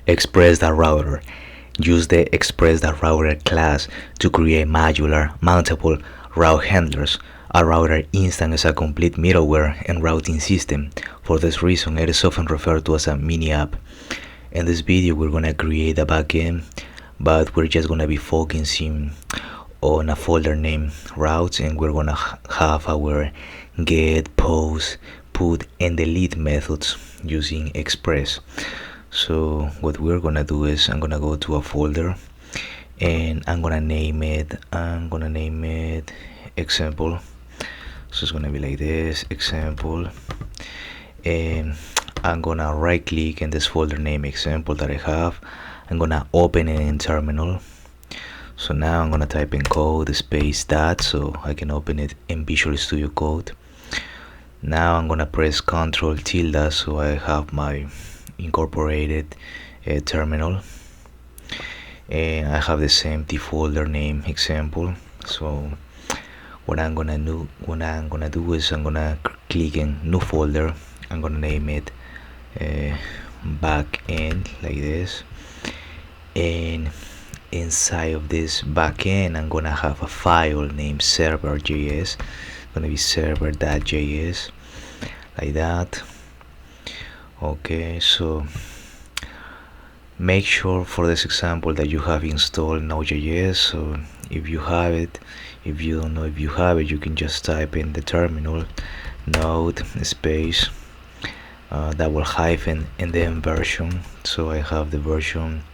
Express.Router. Use the Express.Router class to create modular, mountable route handlers. A router instance is a complete middleware and routing system. For this reason, it is often referred to as a mini app. In this video, we're gonna create a backend, but we're just gonna be focusing on a folder named routes, and we're gonna have our get, post, put, and delete methods using Express. So what we're gonna do is I'm gonna go to a folder and I'm gonna name it example. So it's gonna be like this, example, and I'm gonna right click in this folder name example that I have. I'm gonna open it in terminal. So now I'm gonna type in code space that so I can open it in Visual Studio Code. Now I'm gonna press Ctrl tilde so I have my incorporated terminal, and I have this empty folder name example. So what I'm gonna do is I'm gonna click in new folder. I'm gonna name it backend like this, and inside of this backend I'm gonna have a file named server.js. Gonna be server.js like that. Okay, so make sure for this example that you have installed Node.js. So if you have it, if you don't know if you have it, you can just type in the terminal node space double hyphen and then version. So I have the version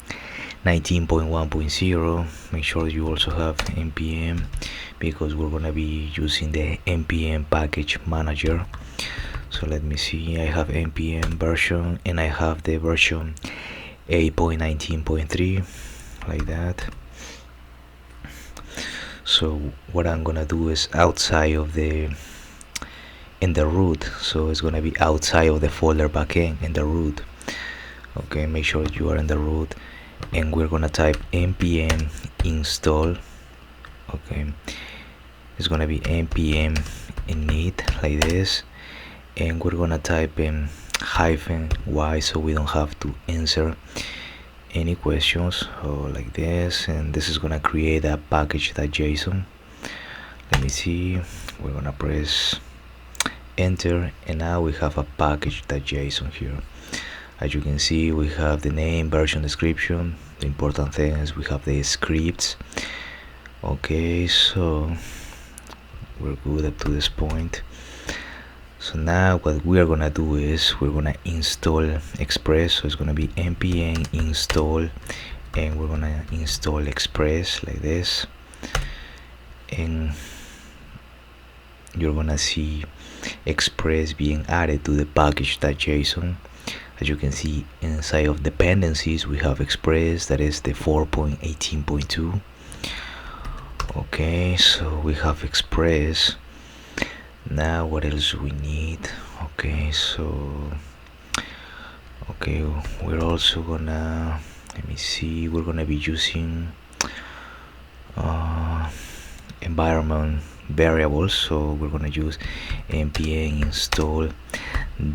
19.1.0. make sure you also have npm because we're gonna be using the npm package manager. So let me see, I have npm version and I have the version 8.19.3 like that. So what I'm gonna do is outside of in the root, so it's gonna be outside of the folder backend in the root. Okay, make sure you are in the root, and we're gonna type npm install. Okay, it's gonna be npm init like this, and we're gonna type in -y so we don't have to answer any questions, or like this, and this is gonna create a package.json. Let me see, we're gonna press enter, and now we have a package.json here. As you can see, we have the name, version description. The important thing is we have the scripts. Okay, so we're good up to this point. So now what we are gonna do is we're gonna install Express. So it's gonna be npm install, and we're gonna install Express like this, and you're gonna see Express being added to the package.json. As you can see, inside of dependencies we have Express, that is the 4.18.2. okay, so we have Express. Now what else we need? Okay, so we're also gonna, let me see, we're gonna be using environment variables. So we're gonna use npm install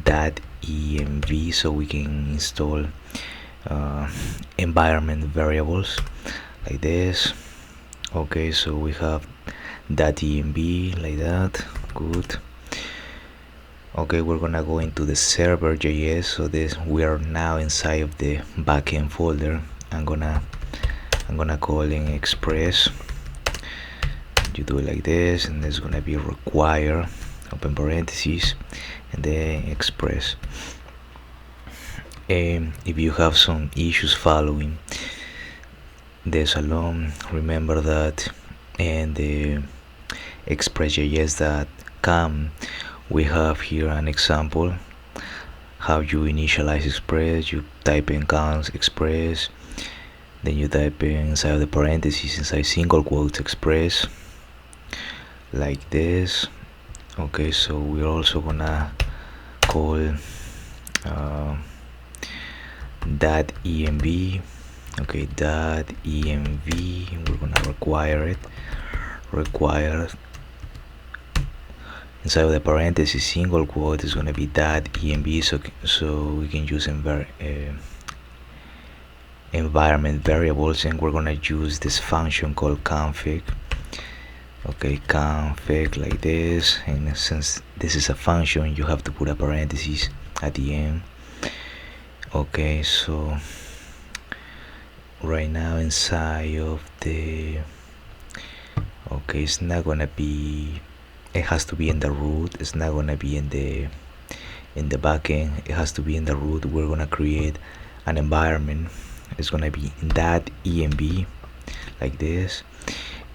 that env so we can install environment variables like this. Okay, so we have that env like that. Good. Okay, we're gonna go into the server.js. so this, we are now inside of the backend folder. I'm gonna call in Express. You do it like this, and there's gonna be require open parentheses and then Express. And if you have some issues following this alone, remember that in the express.js.com we have here an example how you initialize Express. You type in const Express, then you type in inside of the parentheses, inside single quotes, Express like this. Okay, so we're also gonna call that env. Okay, that env, we're gonna require inside of the parentheses single quote is gonna be that env, so we can use environment variables, and we're gonna use this function called config. Okay, config like this, and since this is a function, you have to put a parenthesis at the end. Okay, so right now inside of the, okay, it's not gonna be, it has to be in the root, it's not gonna be in the backend, it has to be in the root. We're gonna create an environment. It's gonna be in that env like this,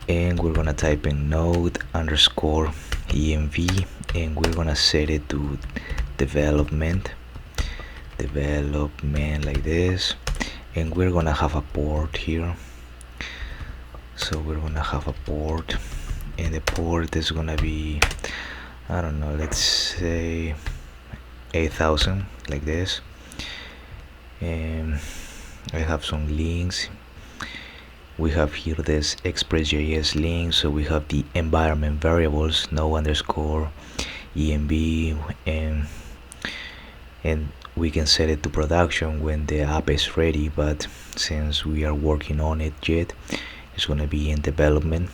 and we're gonna type in node underscore env, and we're gonna set it to development like this, and we're gonna have a port here. So we're gonna have a port, and the port is gonna be, I don't know, let's say 8000 like this. And I have some links. We have here this Express.js link, so we have the environment variables, no underscore env, and we can set it to production when the app is ready, but since we are working on it yet, it's gonna be in development.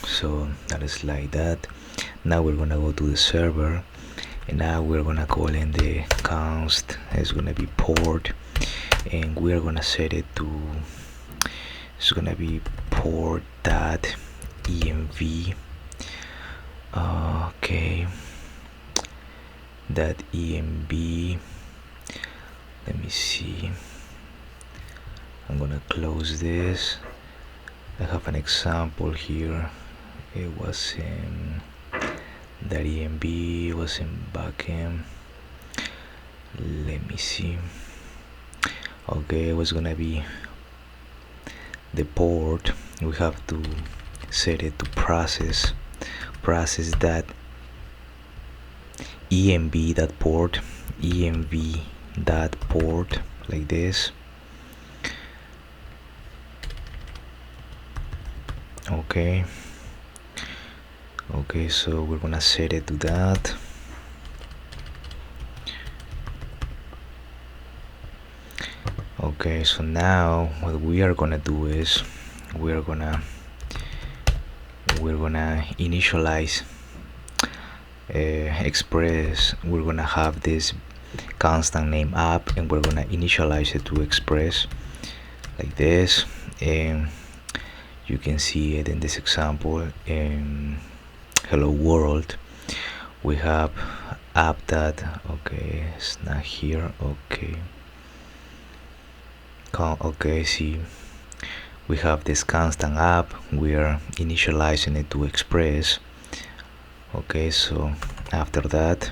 So that is like that. Now we're gonna go to the server, and now we're gonna call in the const. It's gonna be port, and we're gonna set it to, it's gonna be port that env. Okay, that env, let me see, I'm gonna close this. I have an example here. It was in that env, was in backend. Let me see. Okay, it was gonna be the port. We have to set it to process that env that port, env that port like this. Okay, so we're gonna set it to that. Okay, so now what we are gonna do is we're gonna initialize Express. We're gonna have this constant name app, and we're gonna initialize it to Express like this, and you can see it in this example. In hello world, we have app that, okay, it's not here. Okay, see, we have this constant app, we are initializing it to Express. Okay, so after that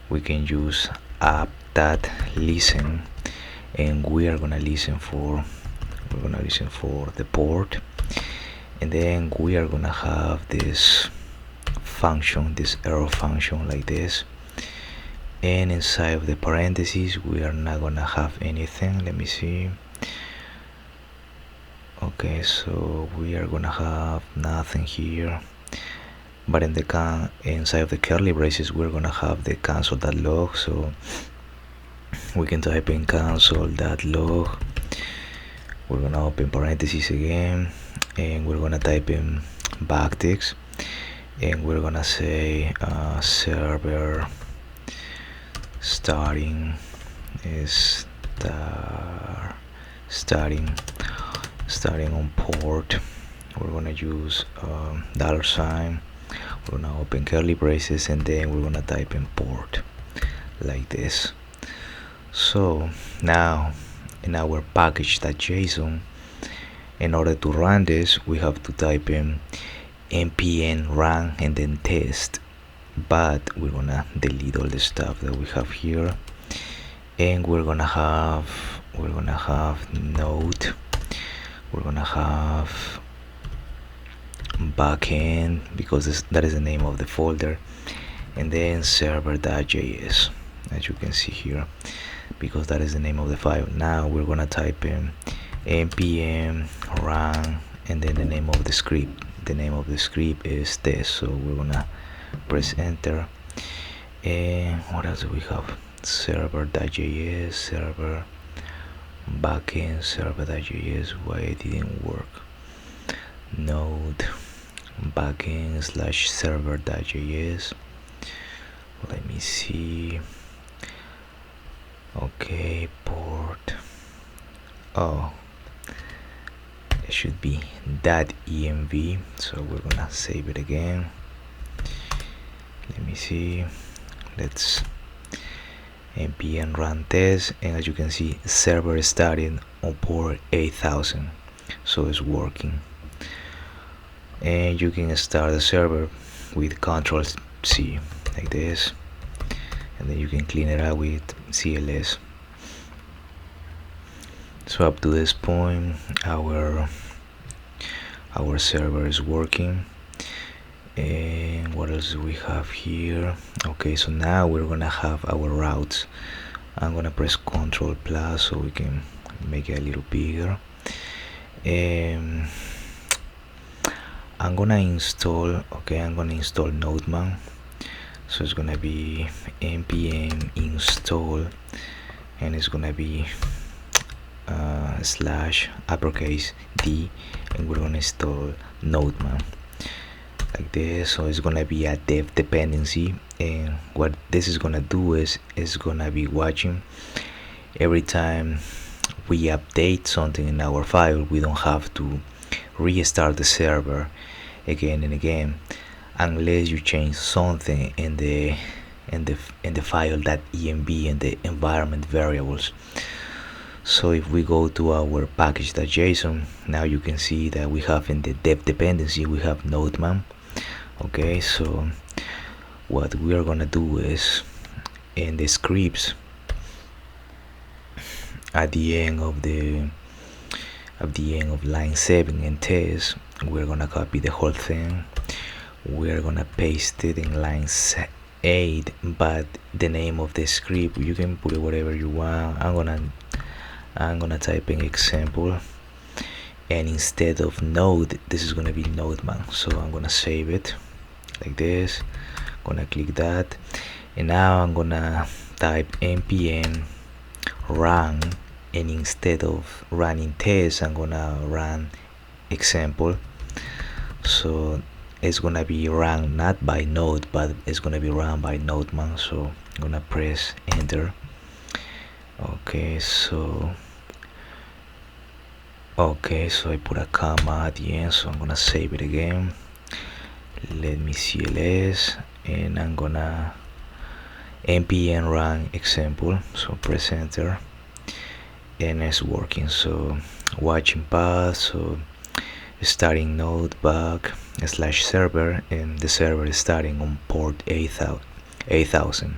we can use app that listen, and we are gonna listen for the port, and then we are gonna have this function, this arrow function like this, and inside of the parentheses we are not gonna have anything. Let me see. Okay, so we are gonna have nothing here, but in the inside of the curly braces we're gonna have the console.log, so we can type in console.log. We're gonna open parentheses again, and we're gonna type in backticks, and we're gonna say server starting is starting on port. We're gonna use $. We're gonna open curly braces, and then we're gonna type in port like this. So now in our package.json, in order to run this, we have to type in npm run and then test, but we're gonna delete all the stuff that we have here, and we're gonna have node, we're gonna have backend, because that is the name of the folder, and then server.js, as you can see here, because that is the name of the file. Now we're gonna type in npm run and then the name of the script. The name of the script is this, so we're gonna press enter. And what else do we have? Server.js, server backend server.js. Why it didn't work? Node backend slash server.js. Let me see. Okay, port. Oh, it should be .env. So we're gonna save it again. Let me see. Let's npm run test, and as you can see, server starting on port 8000, so it's working. And you can start the server with Control C like this, and then you can clean it out with CLS. So up to this point, our server is working. And what else do we have here? Okay, so now we're gonna have our routes. I'm gonna press Ctrl plus so we can make it a little bigger. And I'm gonna install Nodeman. So it's gonna be npm install, and it's gonna be slash uppercase D, and we're gonna install Nodeman like this. So it's gonna be a dev dependency, and what this is gonna do is it's gonna be watching every time we update something in our file. We don't have to restart the server again and again unless you change something in the file .env and the environment variables. So if we go to our package.json, now you can see that we have in the dev dependency we have Nodeman. Okay, so what we are gonna do is in the scripts at the end of line 7 and test, we're gonna copy the whole thing. We're gonna paste it in line 8, but the name of the script you can put it whatever you want. I'm gonna type in example, and instead of node this is gonna be Nodeman. So I'm gonna save it like this, gonna click that, and now I'm gonna type npm run, and instead of running test I'm gonna run example. So it's gonna be run not by node, but it's gonna be run by Nodeman. So I'm gonna press enter. Okay, so I put a comma at the end, so I'm gonna save it again. Let me CLS, and I'm gonna npm run example. So press enter, and it's working. So watching path, so starting node back slash server, and the server is starting on port 8000.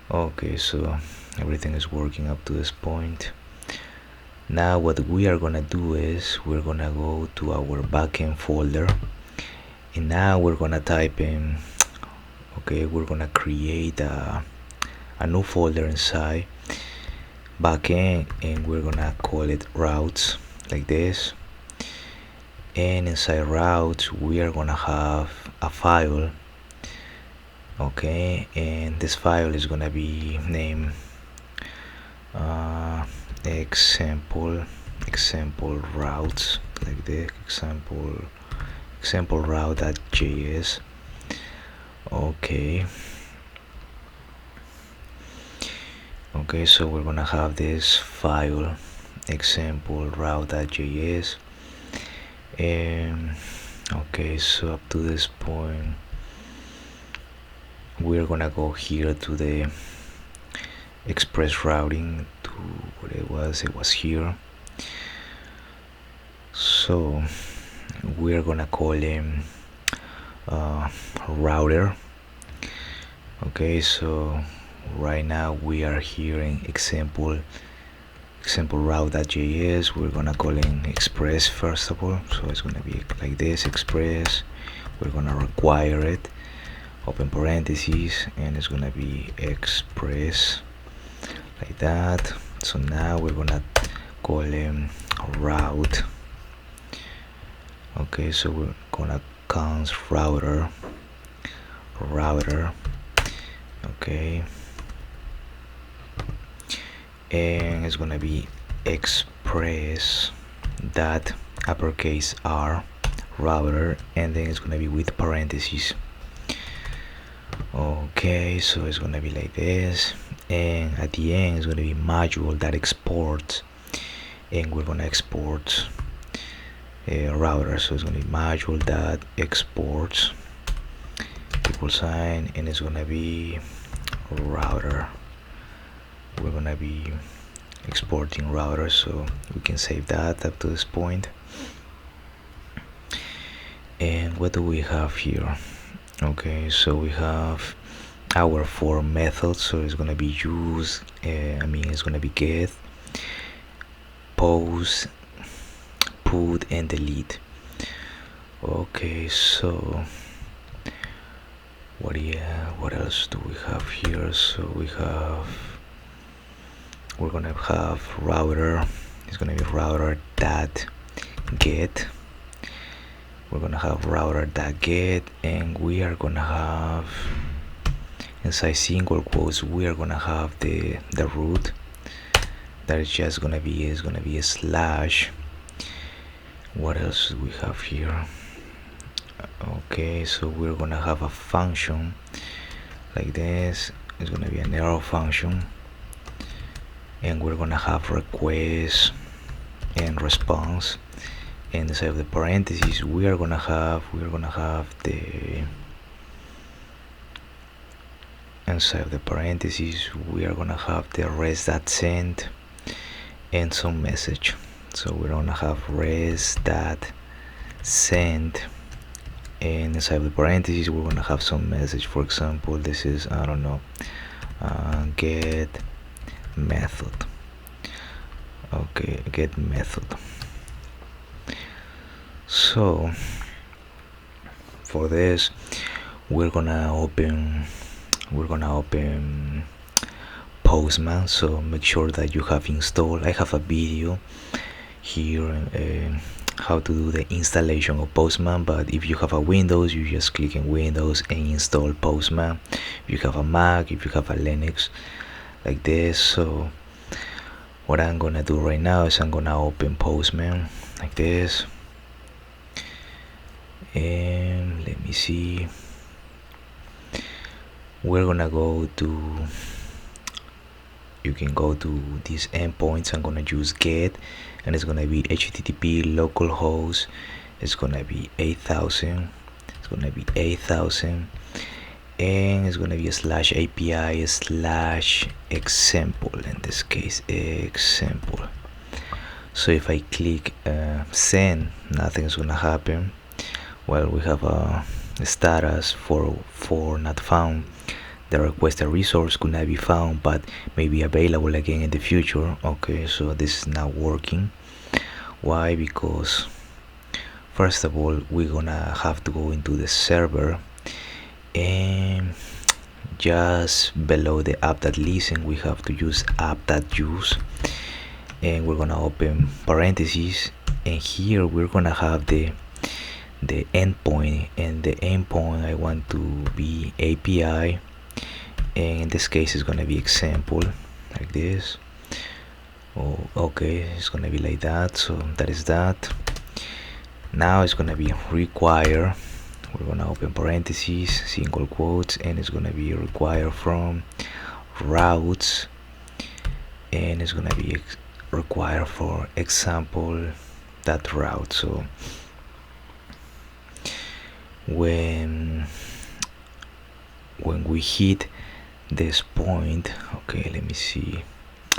Okay, so everything is working up to this point. Now what we are gonna do is we're gonna go to our backend folder, and now we're gonna type in, okay, we're gonna create a new folder inside backend, and we're gonna call it routes like this. And inside routes we are gonna have a file, okay, and this file is gonna be named example routes like the example route.js. okay, so we're gonna have this file example route.js, and okay, so up to this point we're gonna go here to the express routing, to what it was here. So we're gonna call him router. Okay, so right now we are here in example route.js. We're gonna call in express first of all, so it's gonna be like this, express. We're gonna require it, open parentheses, and it's gonna be express like that. So now we're gonna call him route. Okay, so we're gonna const router. Okay, and it's gonna be express that uppercase R router, and then it's gonna be with parentheses. Okay, so it's gonna be like this, and at the end it's gonna be module that exports, and we're gonna export a router, so it's gonna be module that exports equal sign, and it's gonna be router. We're gonna be exporting router, so we can save that up to this point. And what do we have here? Okay, so we have our four methods, so it's gonna be use, it's gonna be get, post, put, and delete. Okay, so what else do we have here? So we're gonna have router. It's gonna be router that get. We're gonna have router that get, and we are gonna have inside single quotes, we are gonna have the root that is just gonna be a slash. What else do we have here? Okay, so we're gonna have a function like this. It's gonna be an arrow function, and we're gonna have request and response, and inside of the parentheses we are gonna have the inside of the parentheses we are gonna have the res that send and some message. So we're gonna have res that send, and inside of the parentheses we're gonna have some message. For example, this is, I don't know, get method. Okay, get method. So for this we're gonna open Postman, so make sure that you have installed. I have a video here how to do the installation of Postman, but if you have a Windows, you just click in Windows and install Postman. If you have a Mac, if you have a Linux, like this. So what I'm gonna do right now is I'm gonna open Postman like this, and let me see, we're gonna go to, you can go to these endpoints. I'm gonna use get, and it's gonna be HTTP localhost. It's gonna be 8000. It's gonna be 8000, and it's gonna be a slash API slash example. In this case, example. So if I click send, nothing's gonna happen. Well, we have a status for not found. The requested resource could not be found, but may be available again in the future. Okay, so this is not working. Why? Because first of all, we're gonna have to go into the server, and just below the app.listen we have to use app.use, and we're gonna open parentheses, and here we're gonna have the endpoint, and the endpoint I want to be API, and in this case it's gonna be example like this. Oh, okay, it's gonna be like that. So that is that. Now it's gonna be require. We're gonna open parentheses, single quotes, and it's gonna be require from routes, and it's gonna be require for example that route. So when we hit this point, okay, let me see.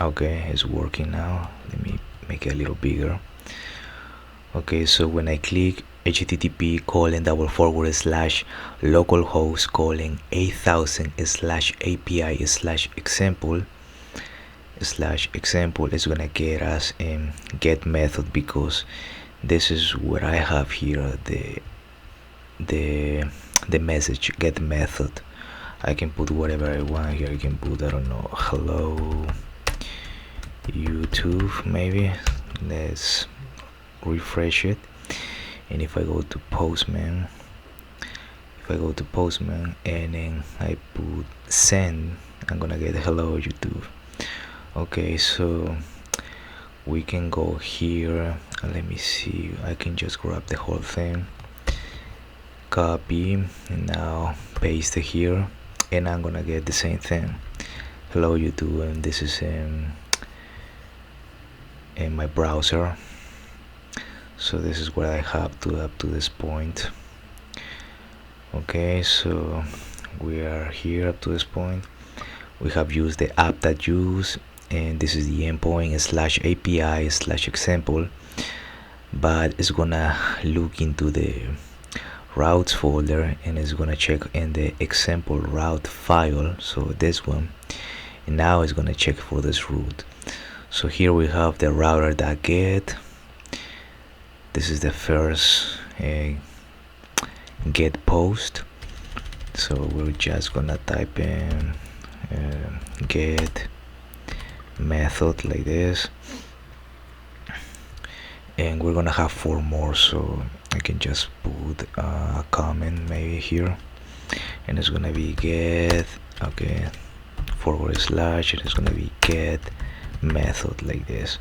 Okay, it's working now. Let me make it a little bigger. Okay, so when I click http :// localhost 8000 / example is gonna get us in get method, because this is what I have here, the message get method. I can put whatever I want here. I can put, I don't know, hello YouTube maybe. Let's refresh it, and if I go to Postman, and then I put send, I'm gonna get hello YouTube. Okay, so we can go here and let me see, I can just grab the whole thing, copy, and now paste it here, and I'm gonna get the same thing. Hello YouTube, and this is in my browser. So this is what I have up to this point. Okay, so we are here up to this point. We have used the app.use, and this is the endpoint /API/example, but it's gonna look into the routes folder and it's gonna check in the example route file, so this one, and now it's gonna check for this route. So here we have the router.get. This is the first get post, so we're just gonna type in get method like this, and we're gonna have 4 more, so I can just put a comment maybe here, and it's gonna be get, okay, / and it's gonna be get method like this.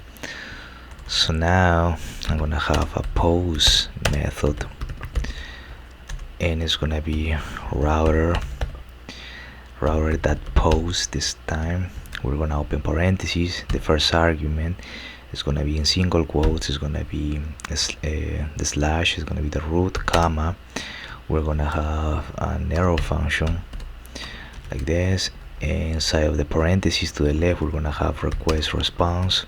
So now I'm gonna have a post method, and it's gonna be router.post. This time we're gonna open parentheses. The first argument is gonna be in single quotes, it's gonna be the slash is gonna be the root, comma, we're gonna have an arrow function like this, and inside of the parentheses to the left we're gonna have request response,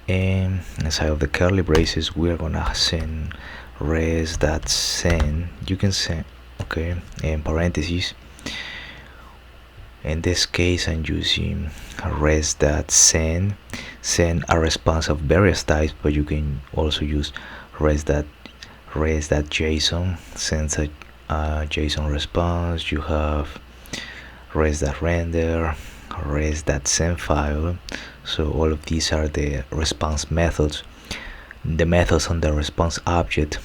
and inside of the curly braces we're gonna send res.send. You can send, okay, in parentheses. In this case I'm using res.send, send a response of various types, but you can also use res.json, sends a JSON response. You have res.render, res.send file. So all of these are the response methods. The methods on the response object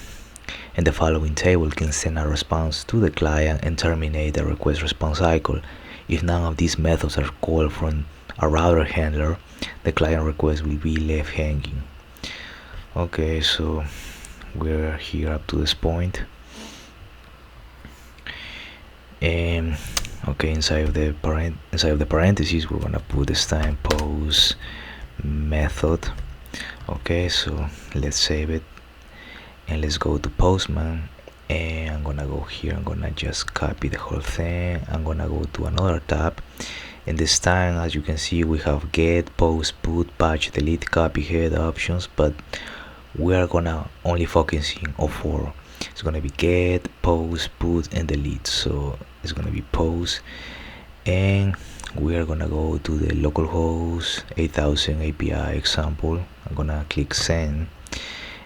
in the following table can send a response to the client and terminate the request response cycle. If none of these methods are called from a router handler, the client request will be left hanging. Okay, so we're here up to this point, and okay, inside of the parentheses we're gonna put this time post method. Okay, so let's save it and let's go to Postman, and I'm gonna go here, I'm gonna just copy the whole thing, I'm gonna go to another tab, and this time as you can see we have get, post, put, patch, delete, copy, head options, but we are gonna only focusing on 4. It's gonna be get, post, put, and delete. So it's gonna be post, and we are gonna go to the localhost 8000 API example. I'm gonna click send,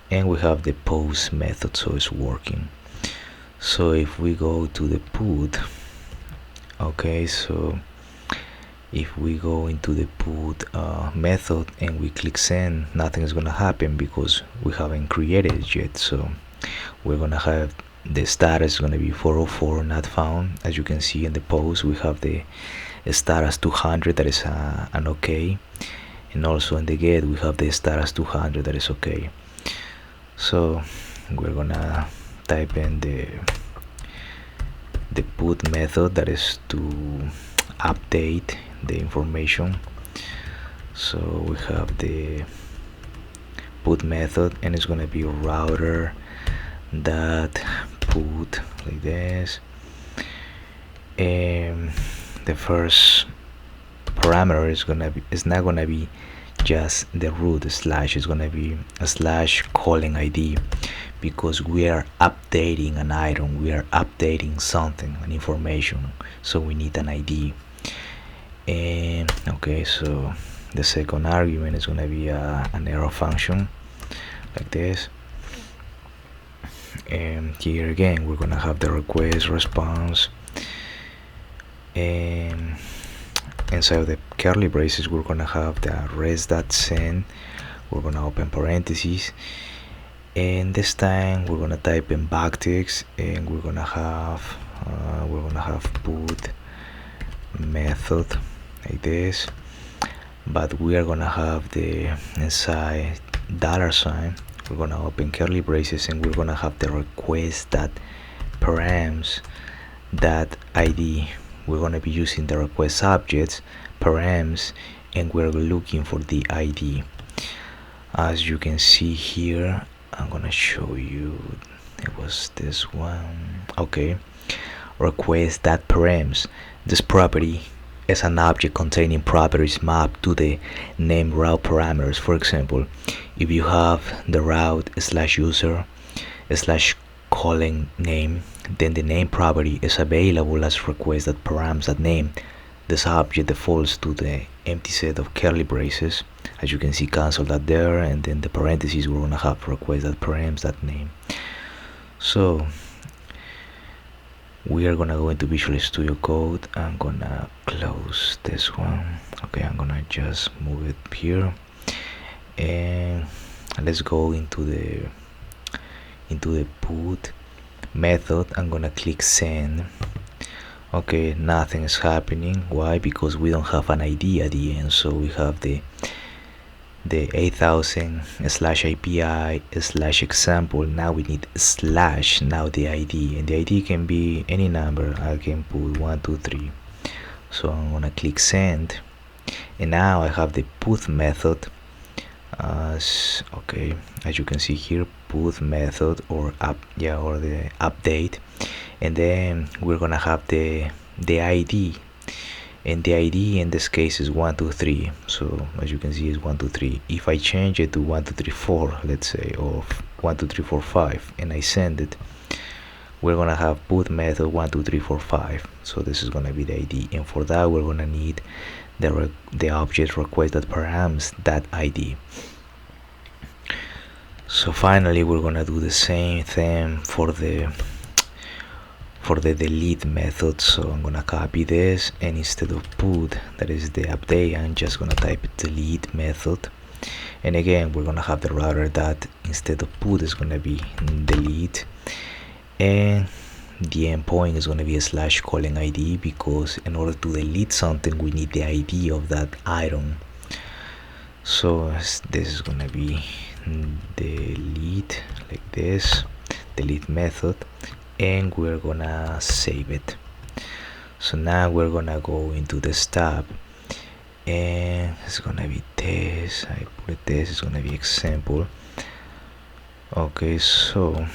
and we have the post method, so it's working. So if we go to the put, okay, so if we go into the put method and we click send, nothing is gonna happen because we haven't created it yet. So we're gonna have the status is gonna be 404 not found. As you can see in the post we have the status 200, that is an okay, and also in the get we have the status 200, that is okay. So we're gonna type in the put method, that is to update the information. So we have the put method, and it's gonna be router that put like this, and the first parameter is not gonna be just the root slash, is gonna be a slash calling ID, because we are updating an item, we are updating something, an information, so we need an ID. And okay, so the second argument is gonna be an arrow function like this, and here again we're gonna have the request response, and inside of the curly braces we're gonna have the res.send. We're gonna open parentheses, and this time we're gonna type in backticks, and we're gonna have put method like this, but we are gonna have the inside $. We're gonna open curly braces and we're gonna have the request that params that ID. We're gonna be using the request objects params and we're looking for the ID. As you can see here, I'm gonna show you, it was this one. Okay, request that params. This property is an object containing properties mapped to the name route parameters. For example, if you have the route slash user slash calling name, then the name property is available as request that params that name. This object defaults to the empty set of curly braces. As you can see, cancel that there, and then the parentheses we're gonna have request that params that name. So we are gonna go into Visual Studio Code. I'm gonna close this one. Okay, I'm gonna just move it here, and let's go into the put method. I'm gonna click send. Okay, nothing is happening. Why? Because we don't have an ID at the end. So we have the 8000/API/example. Now we need slash, now the ID, and the ID can be any number. I can put 123. So I'm gonna click send, and now I have the put method as okay, as you can see here, put method or the update, and then we're gonna have the ID, and the ID in this case is 123. So as you can see is 123. If I change it to 1234, let's say, or 12345, and I send it, we're gonna have put method 12345. So this is gonna be the ID, and for that we're gonna need the object request that params that ID. So finally we're gonna do the same thing for the delete method. So I'm gonna copy this, and instead of put, that is the update, I'm just gonna type delete method, and again we're gonna have the router that instead of put is gonna be delete, and the endpoint is going to be a slash calling ID, because in order to delete something we need the ID of that item. So this is going to be delete, like this, delete method, and we're gonna save it. So now we're gonna go into this tab, and it's gonna be this, I put it this, it's gonna be example. Okay, so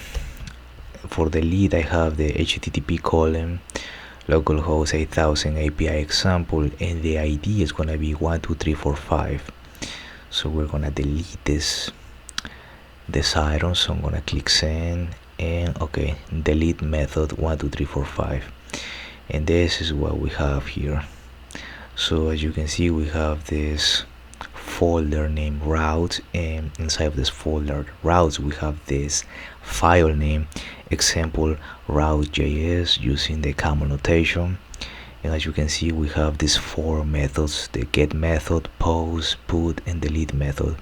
for the lead I have the HTTP colon localhost 8000 API example, and the ID is gonna be 12345. So we're gonna delete this item. So I'm gonna click send, and okay, delete method 12345, and this is what we have here. So as you can see, we have this folder named routes, and inside of this folder routes we have this file name example route.js using the camel notation. And as you can see, we have these four methods: the get method, post, put, and delete method.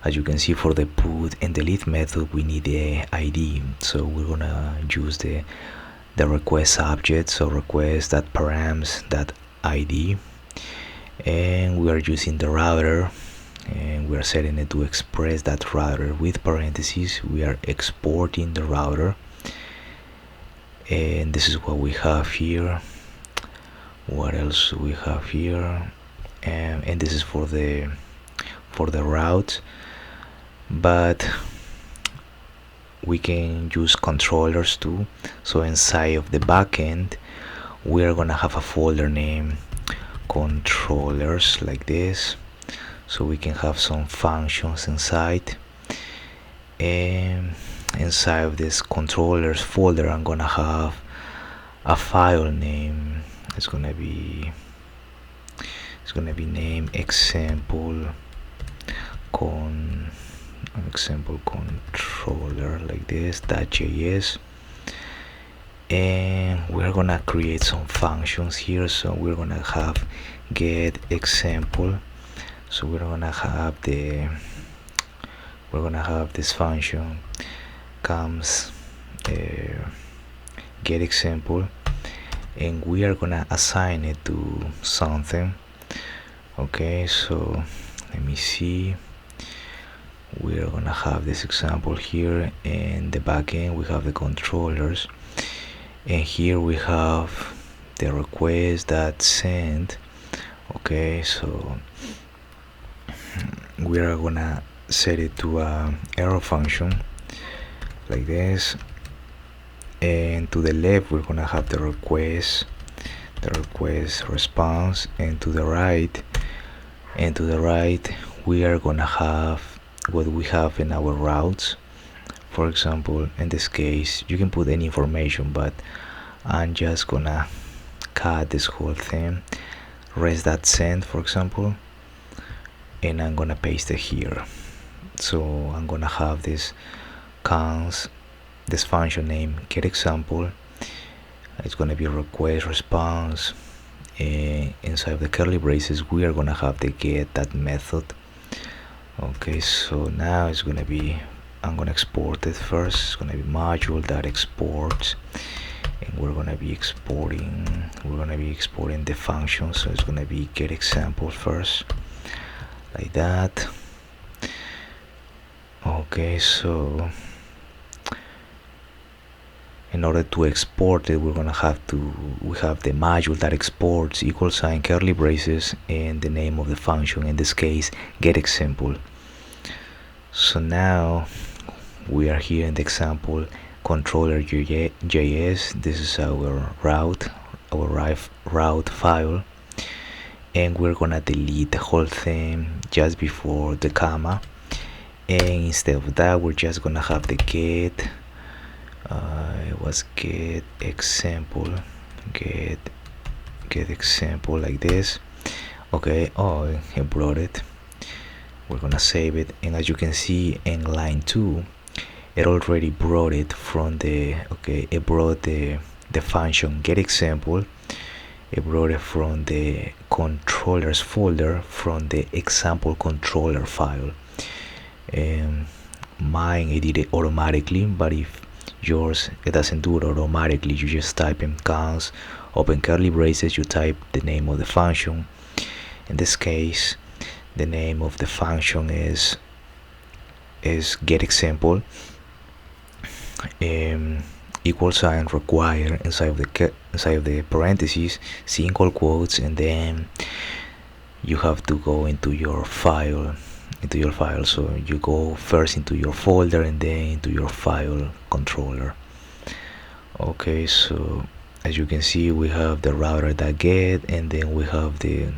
As you can see, for the put and delete method we need the ID, so we're gonna use the request object, so request that params that ID, and we are using the router, and we are setting it to Express.Router with parentheses. We are exporting the router, and this is what we have here. What else do we have here? And this is for the route, but we can use controllers too. So inside of the backend we are gonna have a folder named controllers, like this, so we can have some functions inside. And inside of this controllers folder I'm gonna have a file name. It's gonna be named example controller, like this, .js, and we're gonna create some functions here. So we're gonna have get example, so we're gonna have this function comes get example, and we are gonna assign it to something. Okay, so let me see. We're gonna have this example here. In the backend we have the controllers, and here we have the request that sent. Okay, so we are gonna set it to a error function like this, and to the left we're gonna have the request response, and to the right we are gonna have what we have in our routes. For example, in this case you can put any information, but I'm just gonna cut this whole thing, res.send for example, and I'm gonna paste it here. So I'm gonna have this function name get example. It's gonna be request response, and inside of the curly braces we are gonna have the get that method. Okay, so now it's gonna be, I'm gonna export it first. It's gonna be module.export, and we're gonna be exporting the function. So it's gonna be get example first, like that. Okay, so in order to export it, we have the module that exports =, curly braces, and the name of the function, in this case get example. So now we are here in the example controller.js. This is our route file, and we're gonna delete the whole thing just before the comma, and instead of that we're just gonna have the get get example like this. Okay, oh, it brought it. We're gonna save it, and as you can see in line 2 it already brought it from the it brought the function get example. It brought it from the controllers folder from the example controller file. Mine it did it automatically, but if yours it doesn't do it automatically, you just type in cons open curly braces, you type the name of the function. In this case the name of the function is get example, =, require inside of the parentheses single quotes, and then you have to go into your file. So you go first into your folder and then into your file controller. Okay, so as you can see we have the router.get, and then we have the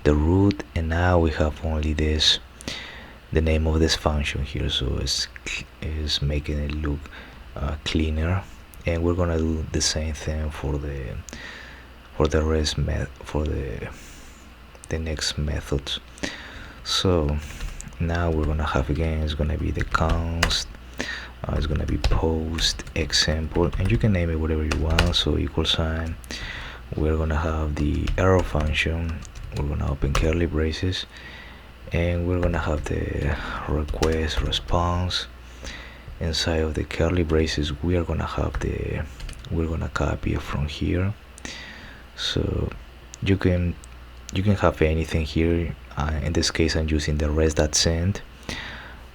root, and now we have only the name of this function here. So it's making it look cleaner, and we're gonna do the same thing for the next methods. So now we're gonna have, again, it's gonna be the const, it's gonna be post example, and you can name it whatever you want. So =, we're gonna have the error function, we're gonna open curly braces, and we're gonna have the request response. Inside of the curly braces we are gonna have we're gonna copy it from here. So you can have anything here. In this case I'm using the res.send,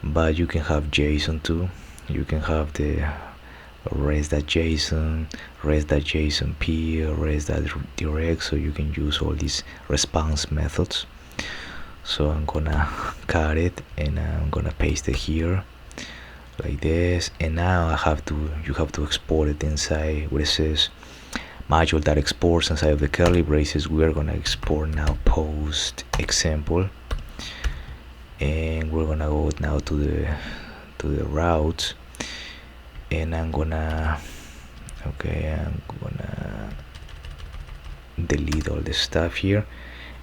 but you can have JSON too. You can have the res.json, res.jsonp, res.direct, so you can use all these response methods. So I'm gonna cut it and I'm gonna paste it here like this, and now you have to export it inside where it says module that exports. Inside of the curly braces we are gonna export now post example, and we're gonna go now to the routes, and I'm gonna delete all this stuff here,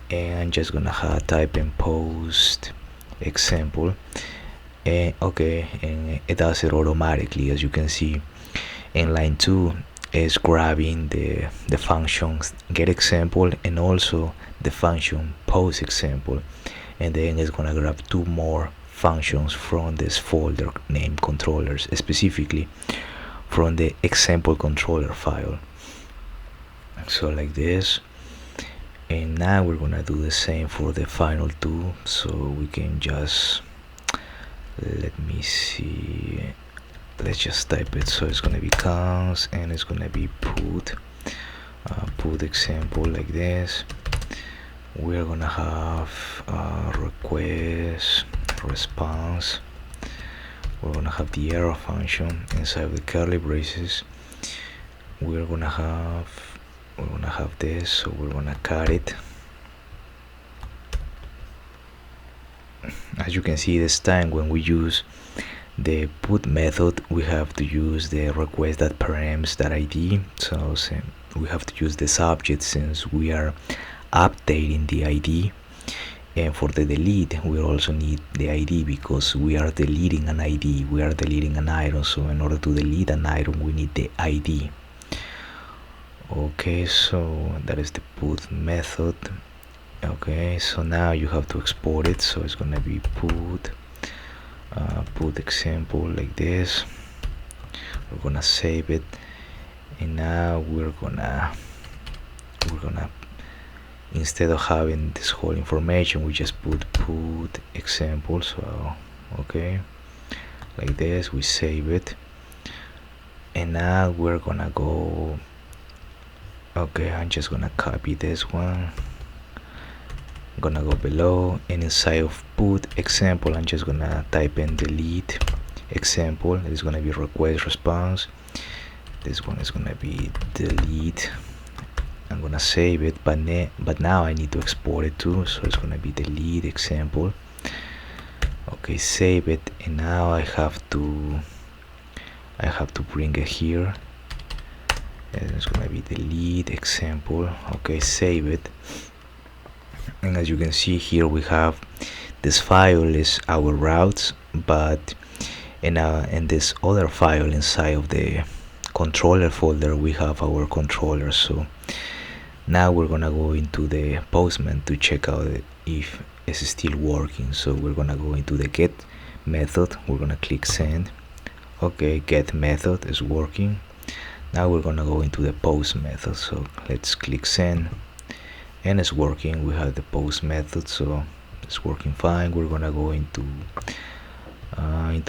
and I'm just gonna type in post example, and and it does it automatically. As you can see in line 2 is grabbing the functions get example and also the function post example, and then it's gonna grab 2 more functions from this folder named controllers, specifically from the example controller file. So like this, And now we're gonna do the same for the final two, so we can just, let me see, let's just type it. So it's gonna be cons and it's gonna be put example like this. We're gonna have request response. We're gonna have the error function inside of the curly braces. We're gonna have this, so we're gonna cut it. As you can see, this time when we use the put method, we have to use the request.params.id. So we have to use the subject since we are updating the ID. And for the delete, we also need the ID because we are deleting an ID, we are deleting an item. So in order to delete an item, we need the ID. Okay, so that is the put method. Okay, so now you have to export it. So it's gonna be put example like this. We're gonna save it, and now we're gonna instead of having this whole information, we just put example. So okay, like this, we save it, and now we're gonna go, okay, I'm just gonna copy this one, I'm gonna go below, and inside of put example, I'm just gonna type in delete example. It's gonna be request response. This one is gonna be delete. I'm gonna save it, but now I need to export it too, so it's gonna be delete example. Okay, save it, and now I have to bring it here, and it's gonna be delete example. Okay, save it, and as you can see here, we have this file is our routes, but in this other file inside of the controller folder, we have our controller. So now we're gonna go into the Postman to check out if it's still working. So we're gonna go into the get method, we're gonna click send. Okay, get method is working. Now we're gonna go into the post method, so let's click send, and it's working. We have the post method, so it's working fine. We're gonna go into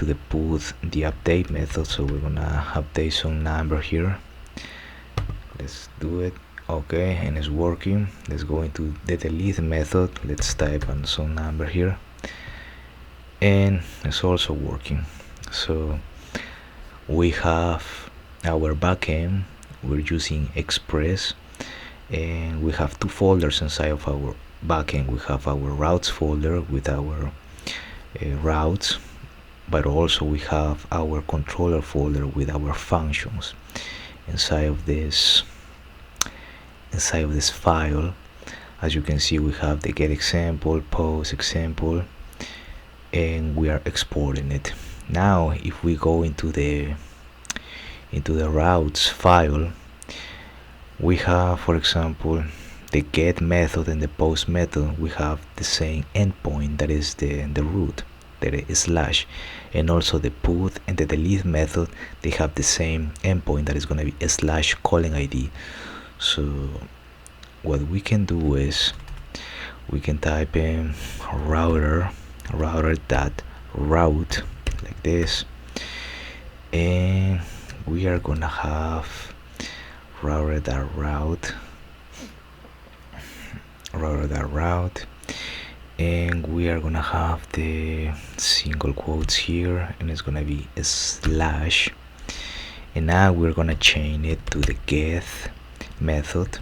the put the update method, so we're gonna update some number here. Let's do it. Okay, and it's working. Let's go into the delete method. Let's type on some number here, and it's also working. So we have our backend, we're using Express, and we have two folders inside of our backend. We have our routes folder with our routes, but also we have our controller folder with our functions inside of this file. As you can see, we have the get example, post example, and we are exporting it. Now if we go into the routes file, we have, for example, the get method and the post method. We have the same endpoint, that is the root, that is slash, and also the put and the delete method, they have the same endpoint, that is going to be slash calling ID. So what we can do is we can type in router dot route like this, and we are gonna have router dot route, and we are gonna have the single quotes here, and it's gonna be a slash, and now we're gonna chain it to the get method.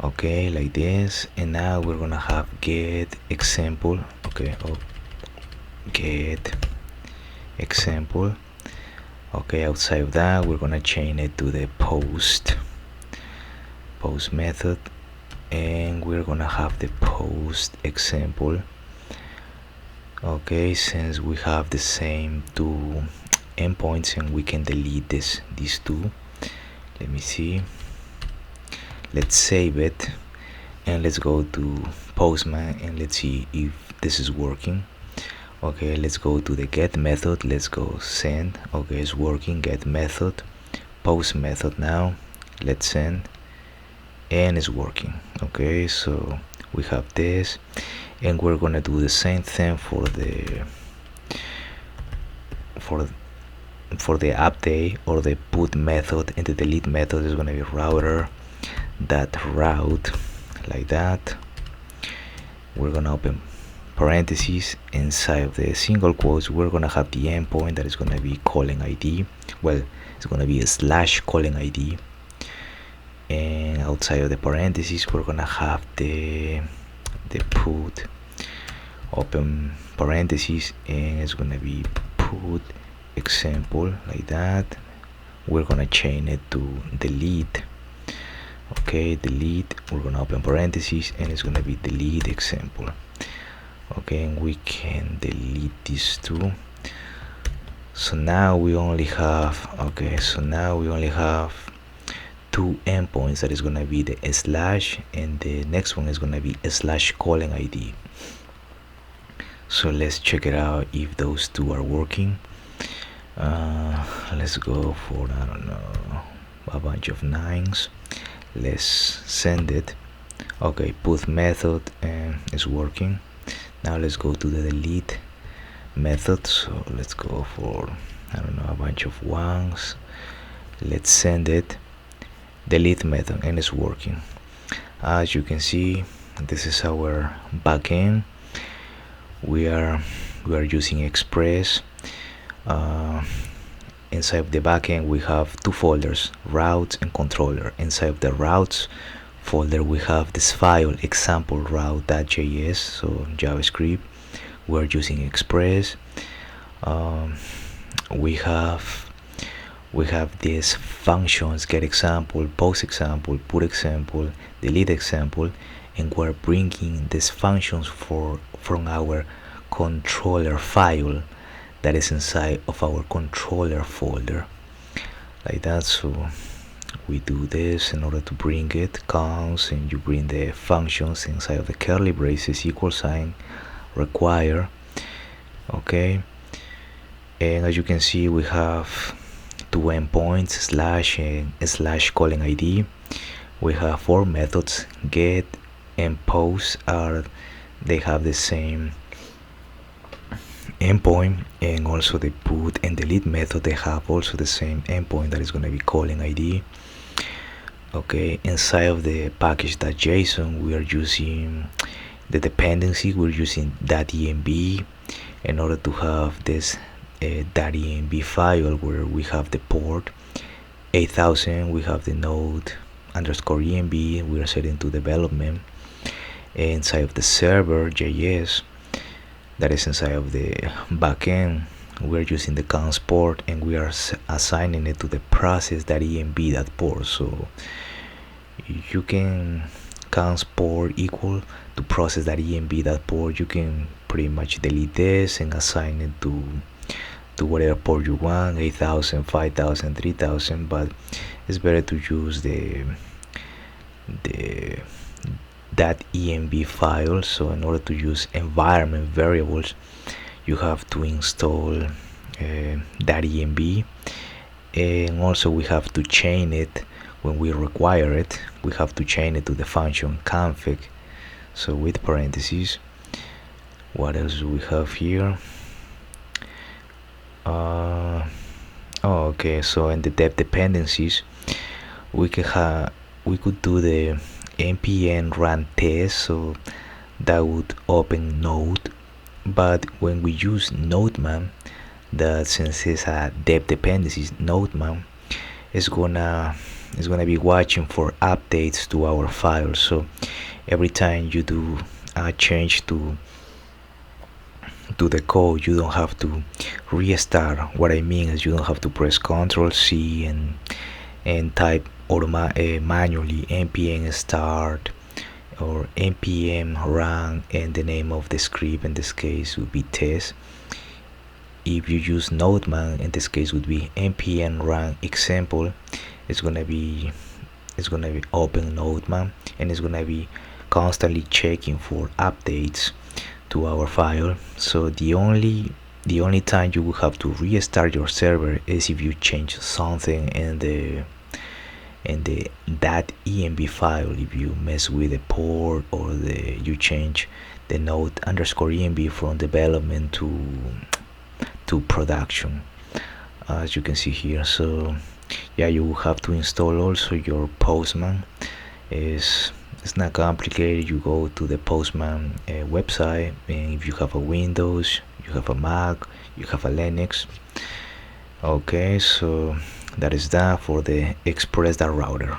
Okay, like this, and now we're gonna have get example. Okay, get example. Okay, outside of that, we're gonna chain it to the post method, and we're gonna have the post example. Okay, since we have the same two endpoints, and we can delete these two. Let me see. Let's save it, and let's go to Postman, and let's see if this is working. Okay, let's go to the get method. Let's go send. Okay, it's working. Get method, post method. Now let's send, and it's working. Okay, so we have this, and we're gonna do the same thing for the for for the update or the put method, and the delete method is gonna be router that route, like that. We're gonna open parentheses. Inside of the single quotes, we're gonna have the endpoint that is gonna be calling ID. Well, it's gonna be a slash calling ID, and outside of the parentheses, we're gonna have the put, open parentheses, and it's gonna be put example, like that. We're gonna change it to delete. Okay, delete, we're gonna open parentheses, and it's gonna be delete example. Okay, and we can delete these two. So now we only have, okay, so now we only have two endpoints. That is gonna be the slash, and the next one is gonna be a slash calling ID. So let's check it out if those two are working. Let's go for, I don't know, a bunch of 9s. Let's send it. Okay, put method is working. Now let's go to the delete method. So let's go for, I don't know, a bunch of 1s. Let's send it. Delete method, and it's working. As you can see, this is our backend. We are using Express. Inside of the backend, we have two folders, routes and controller. Inside of the routes folder, we have this file, example route.js, so JavaScript. We're using Express. We have these functions: get example, post example, put example, delete example, and we're bringing these functions from our controller file that is inside of our controller folder, like that. So we do this in order to bring it, const, and you bring the functions inside of the curly braces, equal sign, require. Okay, and as you can see, we have two endpoints, slash and slash calling ID. We have four methods, get and post they have the same endpoint, and also the put and delete method, they have also the same endpoint that is going to be calling ID. Okay, inside of the package.json, we are using the dependency. We're using .env in order to have this .env file where we have the port 8000, we have the node _env, we are setting to development. Inside of the server JS, that is inside of the backend, we are using the const port, and we are assigning it to the process.env.port. So you can const port equal to process.env.port. You can pretty much delete this and assign it to whatever port you want, 8000, 5000, 3000, but it's better to use the .env file. So in order to use environment variables, you have to install .env, and also we have to chain it when we require it. We have to chain it to the function config. So with parentheses, what else do we have here? Okay, so in the depth dependencies, we could do the npm run test, so that would open node. But when we use nodeman, that since it's a depth dependencies, nodeman is gonna be watching for updates to our file. So every time you do a change to the code, you don't have to restart. What I mean is you don't have to press Ctrl+C and type manually npm start or npm run, and the name of the script in this case would be test. If you use nodeman, in this case would be npm run example. It's gonna be open nodeman, and it's gonna be constantly checking for updates to our file. So the only time you will have to restart your server is if you change something in and the that env file, if you mess with the port or you change the node underscore env from development to production, as you can see here. So yeah, you have to install also your Postman. It's not complicated. You go to the Postman website, and if you have a Windows, you have a Mac, you have a Linux. Okay, so that is that for the Express.Router.